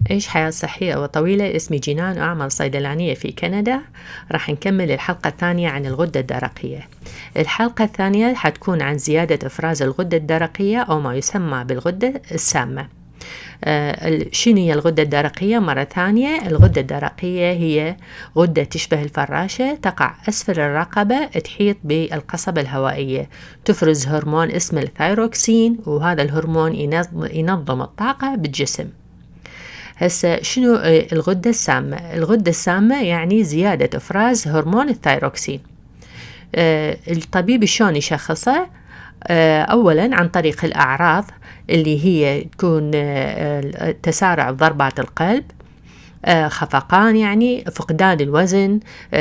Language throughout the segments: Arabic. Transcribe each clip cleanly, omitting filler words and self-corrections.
عيش حياة صحية وطويلة. اسمي جينان وأعمل صيدلانية في كندا. راح نكمل الحلقة الثانية عن الغدة الدرقية. الحلقة الثانية حتكون عن زيادة إفراز الغدة الدرقية أو ما يسمى بالغدة السامة. شنو هي الغدة الدرقية؟ مرة ثانية، الغدة الدرقية هي غدة تشبه الفراشة، تقع أسفل الرقبة، تحيط بالقصبة الهوائية، تفرز هرمون اسمه الثايروكسين، وهذا الهرمون ينظم الطاقة بالجسم. هسه شنو الغدة السامة؟ الغدة السامة يعني زيادة إفراز هرمون الثايروكسين. الطبيب شلون يشخصه؟ أولا عن طريق الأعراض اللي هي تكون تسارع ضربات القلب، خفقان يعني، فقدان الوزن،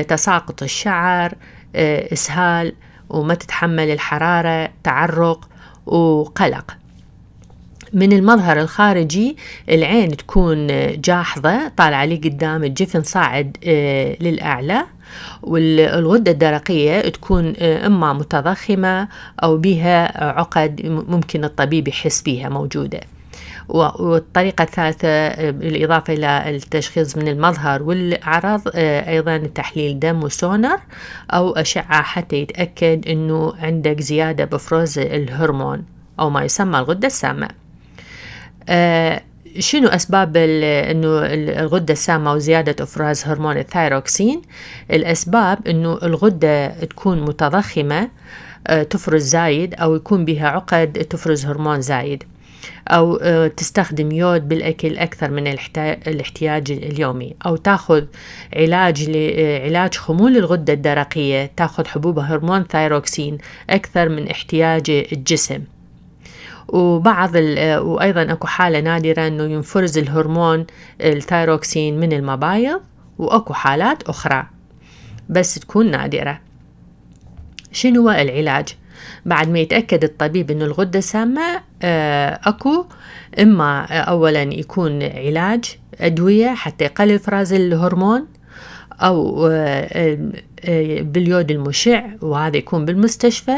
تساقط الشعر، إسهال وما تتحمل الحرارة، تعرق وقلق. من المظهر الخارجي العين تكون جاحظة طالعة لي قدام، الجفن صاعد للأعلى، والغدة الدرقية تكون إما متضخمة أو بها عقد ممكن الطبيب يحس بها موجودة. والطريقة الثالثة بالإضافة إلى التشخيص من المظهر والأعراض أيضا تحليل دم وسونار أو أشعة حتى يتأكد أنه عندك زيادة بفرز الهرمون أو ما يسمى الغدة السامة. شنو أسباب أنه الغدة السامة وزيادة إفراز هرمون الثايروكسين؟ الأسباب أنه الغدة تكون متضخمة تفرز زايد، أو يكون بها عقد تفرز هرمون زايد، أو تستخدم يود بالأكل أكثر من الاحتياج اليومي، أو تأخذ علاج خمول الغدة الدرقية، تأخذ حبوب هرمون ثايروكسين أكثر من احتياج الجسم. وأيضا أكو حالة نادرة أنه ينفرز الهرمون الثايروكسين من المبايض، وأكو حالات أخرى بس تكون نادرة. شنو هو العلاج؟ بعد ما يتأكد الطبيب أنه الغدة سامة، أكو إما أولا يكون علاج أدوية حتى يقلل إفراز الهرمون، أو باليود المشع، وهذا يكون بالمستشفى،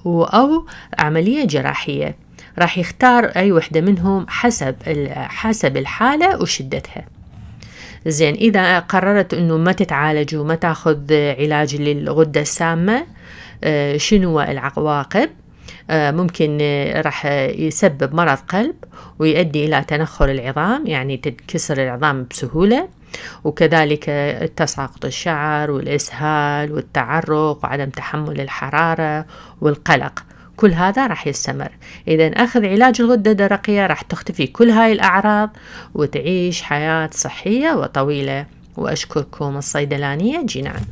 أو عملية جراحية. راح يختار أي وحدة منهم حسب الحالة وشدتها. زين، إذا قررت أنه ما تتعالج وما تأخذ علاج للغدة السامة، شنو العواقب؟ ممكن راح يسبب مرض قلب ويؤدي إلى تنخر العظام، يعني تتكسر العظام بسهولة، وكذلك تساقط الشعر والإسهال والتعرق وعدم تحمل الحرارة والقلق. كل هذا راح يستمر. إذا أخذ علاج الغدة الدرقية راح تختفي كل هاي الأعراض وتعيش حياة صحية وطويلة. وأشكركم، الصيدلانية جينان.